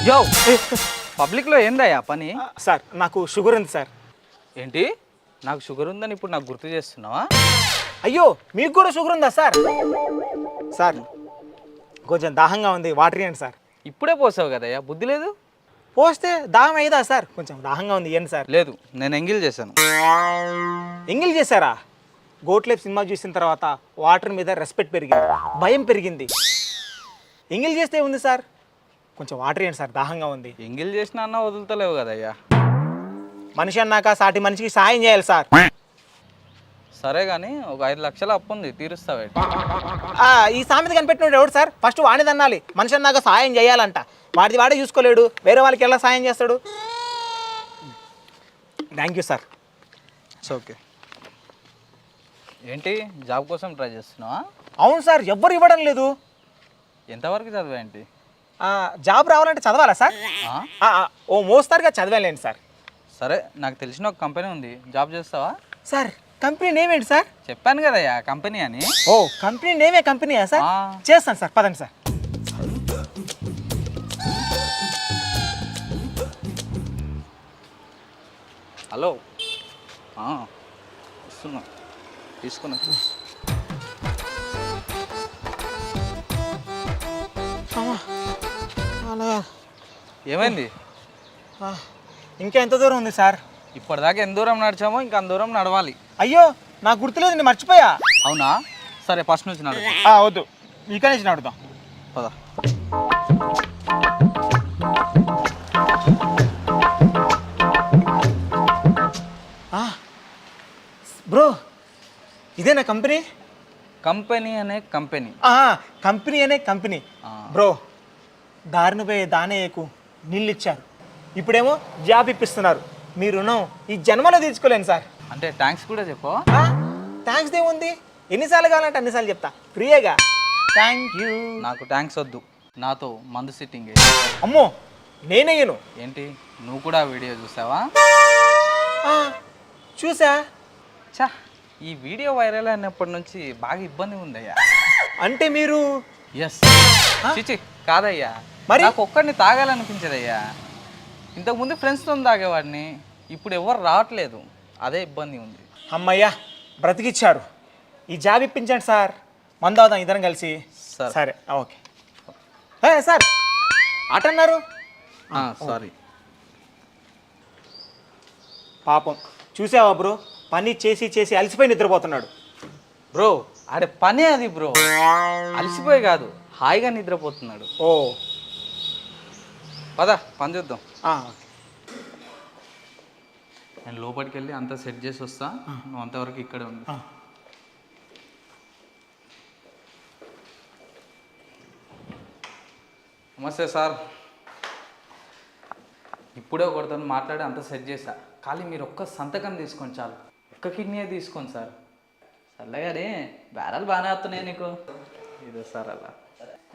యో పబ్లిక్లో ఏందయ్యా పని? సార్ నాకు షుగర్ ఉంది సార్. ఏంటి నాకు షుగర్ ఉందని ఇప్పుడు నాకు గుర్తు చేస్తున్నావా? అయ్యో మీకు కూడా షుగర్ ఉందా సార్? సార్ కొంచెం దాహంగా ఉంది, వాటర్ ఇవ్వండి సార్. ఇప్పుడే పోసావు కదయ్యా, బుద్ధి లేదు. పోస్తే దాహం అయ్యేదా సార్? కొంచెం దాహంగా ఉంది, ఇవ్వండి సార్. లేదు, నేను ఎంగిల్ చేశాను. ఎంగిల్ చేశారా? గోట్లేప్ సినిమా చూసిన తర్వాత వాటర్ మీద రెస్పెక్ట్ పెరిగింది, భయం పెరిగింది. ఎంగిల్ చేస్తే ఉంది సార్, కొంచెం వాటర్ ఇవ్వండి సార్, దాహంగా ఉంది. ఎంగిల్ చేసినా అన్న వదులుతలేవు కదయ్యా. మనిషి అన్నాక సాటి మనిషికి సాయం చేయాలి సార్. సరే కానీ ఒక 5 లక్షల అప్పు ఉంది, తీరుస్తావే? ఈ సామెత కనిపెట్టినోడు ఎవడు సార్? ఫస్ట్ వాడిని అనాలి, మనిషి అన్నాక సాయం చేయాలంట. వాడిది వాడే చూసుకోలేడు, వేరే వాళ్ళకి ఎలా సాయం చేస్తాడు? Thank you sir. ఓకే. ఏంటి జాబ్ కోసం ట్రై చేస్తున్నావా? అవును సార్, ఎవ్వరు ఇవ్వడం లేదు. ఎంతవరకు చదివా ఏంటి? జాబ్ రావాలంటే చదవాలా సార్? ఓ మోస్తారుగా చదవాలేండి సార్. సరే, నాకు తెలిసిన ఒక కంపెనీ ఉంది, జాబ్ చేస్తావా? సార్ కంపెనీ నేమ్ ఏంటి సార్? చెప్పాను కదయ్యా కంపెనీ అని. ఓ కంపెనీ నేమే కంపెనీయా సార్? చేస్తాను సార్, పదండి సార్. హలో, వస్తున్నా, తీసుకున్నా. ఏమైంది? ఇంకా ఎంత దూరం ఉంది సార్? ఇప్పటిదాకా ఎంత దూరం నడిచామో ఇంకా అంత దూరం నడవాలి. అయ్యో నాకు గుర్తులేదు, నేను మర్చిపోయా. అవునా? సరే, ఫస్ట్ నుంచి నడు. వద్దు, ఇక్కడ నుంచి నడుద్దాం. పద. బ్రో, ఇదేనా కంపెనీ? కంపెనీ అనే కంపెనీ. కంపెనీ అనే కంపెనీ. బ్రో, దారిని పోయే దానేయకు నీళ్ళు ఇచ్చారు, ఇప్పుడేమో జాబ్ ఇప్పిస్తున్నారు. మీ రుణం ఈ జన్మలో తీర్చుకోలేను సార్. అంటే థ్యాంక్స్ కూడా చెప్పు. థ్యాంక్స్ ఏముంది, ఎన్నిసార్లు కావాలంటే అన్నిసార్లు చెప్తా, ఫ్రీయేగా. Thank you. నాకు థ్యాంక్స్ వద్దు, నాతో మందు సిట్టింగ్. అమ్మో, నేనయ్యను. ఏంటి, నువ్వు కూడా వీడియో చూసావా? చూసా. చా, ఈ వీడియో వైరల్ అయినప్పటి నుంచి బాగా ఇబ్బంది ఉందయ్యా. అంటే మీరు? ఎస్. చిచి కాదయ్యా, మరి నాకు ఒక్కడిని తాగాలనిపించదయ్యా. ఇంతకుముందు ఫ్రెండ్స్తో తాగేవాడిని, ఇప్పుడు ఎవరు రావట్లేదు, అదే ఇబ్బంది ఉంది. అమ్మయ్యా, బ్రతికిచ్చారు. ఈ జాబ్ ఇప్పించండి సార్, మందు అవుదాం ఇద్దరం కలిసి. సరే ఓకే. సార్ ఆట అన్నారు. సారీ. పాపం చూసావా బ్రో, పని చేసి చేసి అలసిపోయి నిద్రపోతున్నాడు. బ్రో ఆడే పనే అది బ్రో, అలసిపోయి కాదు, హాయిగా నిద్రపోతున్నాడు. ఓ పద పని చేద్దాం. నేను లోపలికి వెళ్ళి అంతా సెట్ చేసి వస్తా, నువ్వు అంతవరకు ఇక్కడే ఉంది. నమస్తే సార్. ఇప్పుడే ఒకరితో మాట్లాడి అంతా సెట్ చేశా, ఖాళీ మీరు ఒక్క సంతకం తీసుకోండి చాలు. ఒక్క కిడ్నీ తీసుకోండి సార్. సర్లే కానీ బేరాలు బాగానే వస్తున్నాయి నీకు. ఇదే సార్ అలా.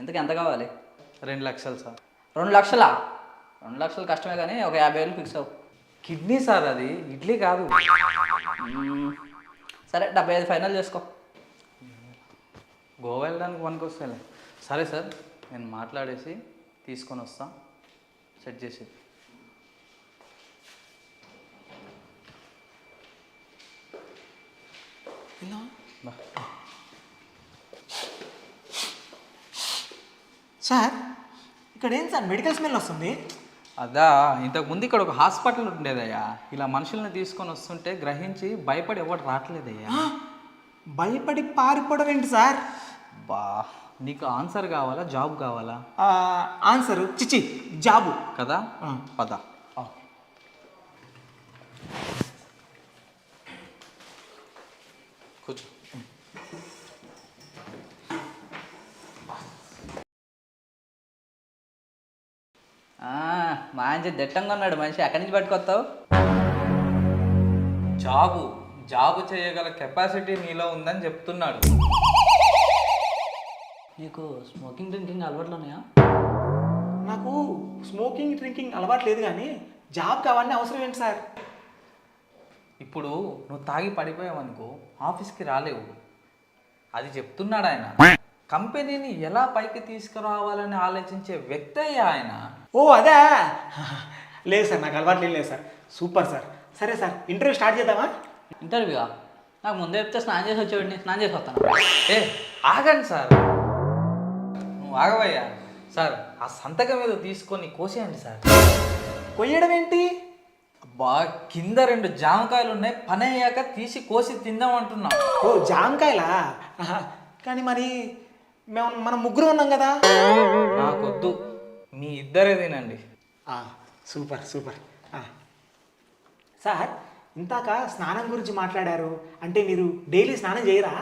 ఇంతకు ఎంత కావాలి? 2 లక్షలు సార్. 2 లక్షలా? 2 లక్షలు కష్టమే కానీ ఒక 50,000 ఫిక్స్ అవ్వు. కిడ్నీ సార్, అది ఇడ్లీ కాదు. సరే 75 ఫైనల్ చేసుకో. గోవా వెళ్ళడానికి పనికొస్తాలే. సరే సార్, నేను మాట్లాడేసి తీసుకొని వస్తా, సెట్ చేసి. సార్ ఇక్కడ ఏం సార్ మెడికల్ స్మెల్ వస్తుంది? అదా, ఇంతకుముందు ఇక్కడ ఒక హాస్పిటల్ ఉండేదయ్యా, ఇలా మనుషుల్ని తీసుకొని వస్తుంటే గ్రహించి భయపడి ఎవరు రావట్లేదయ్యా. భయపడి పారిపోవడం ఏంటి సార్? బా, నీకు ఆన్సర్ కావాలా జాబ్ కావాలా? ఆన్సర్ చిచి, జాబు కదా. పద. కూర్చో. మంచి దిట్టంగా ఉన్నాడు మనిషి, ఎక్కడి నుంచి పట్టుకొస్తావు? జాబు చేయగల కెపాసిటీ నీలో ఉందని చెప్తున్నాడు. నీకు స్మోకింగ్ డ్రింకింగ్ అలవాట్లు ఉన్నాయా? నాకు స్మోకింగ్ డ్రింకింగ్ అలవాటు లేదు, కానీ జాబ్ కావాలని అవసరం ఏంటి సార్? ఇప్పుడు నువ్వు తాగి పడిపోయావనుకో, ఆఫీస్కి రాలేవు, అది చెప్తున్నాడు ఆయన. కంపెనీని ఎలా పైకి తీసుకురావాలని ఆలోచించే వ్యక్తి అయ్యా ఆయన. ఓ అదే. లేదు సార్, నాకు అలవాటు లేదు సార్. Super sir. సరే సార్, ఇంటర్వ్యూ స్టార్ట్ చేద్దామా? ఇంటర్వ్యూగా నాకు ముందే చెప్తే స్నానం చేసి వచ్చేవాడిని. స్నానం చేసి వస్తాను. ఏ ఆగండి సార్, నువ్వు ఆగవయ్యా. సార్ ఆ సంతకం మీద తీసుకొని కోసేయండి సార్. కొయ్యడం ఏంటి? అబ్బా కింద 2 జామకాయలు ఉన్నాయి, పని అయ్యాక తీసి కోసి తిందాం అంటున్నా. ఓ జామకాయలా? ఆహా, కానీ మరి మనం ముగ్గురు ఉన్నాం కదా. నాకొద్దు, మీ ఇద్దరే తినండి. Super super. సార్ ఇంతాక స్నానం గురించి మాట్లాడారు, అంటే మీరు డైలీ స్నానం చేయరా?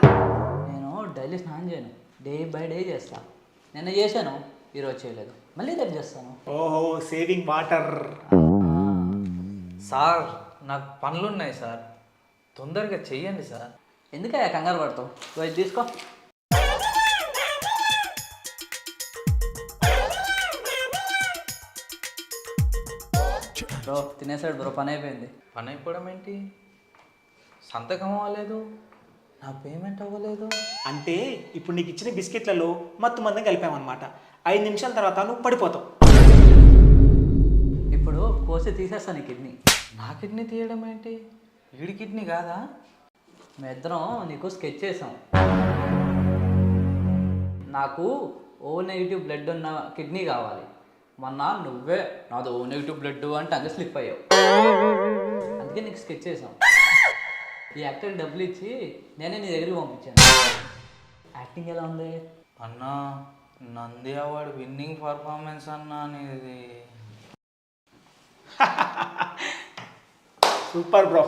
నేను డైలీ స్నానం చేయను, డే బై డే చేస్తా. నిన్న చేశాను, ఈరోజు చేయలేదు, మళ్ళీ రేపు చేస్తాను. ఓహో, సేవింగ్ వాటర్. సార్ నాకు పనులున్నాయి సార్, తొందరగా చెయ్యండి సార్. ఎందుకయ్యా కంగారు పడతావు? పోయి తీసుకో. బ్రో తినేసాడు బ్రో, పని అయిపోయింది. పని అయిపోవడం ఏంటి? సంతకం అవ్వలేదు, నా పేమెంట్ అవ్వలేదు. అంటే ఇప్పుడు నీకు ఇచ్చిన బిస్కెట్లలో మత్తు మందం కలిపామన్నమాట. 5 నిమిషాల తర్వాత నువ్వు పడిపోతావు. ఇప్పుడు కోసి తీసేస్తాను ఈ కిడ్నీ. నా కిడ్నీ తీయడం ఏంటి? వీడి కిడ్నీ కాదా? మేము ఇద్దరం నీకు స్కెచ్ చేసాం. నాకు ఓ నెగిటివ్ బ్లడ్ ఉన్న కిడ్నీ కావాలి. మొన్న నువ్వే నాది ఓ నెగిటివ్ బ్లడ్ అంటే అంతే స్లిప్ అయ్యావు, అందుకే నీకు స్కెచ్ చేసాం. ఈ యాక్టర్ డబ్బులు ఇచ్చి నేనే నీ దగ్గరికి పంపించాను. యాక్టింగ్ ఎలా ఉంది అన్నా? నంది అవార్డు విన్నింగ్ పర్ఫార్మెన్స్ అన్నా అనేది. Super bro.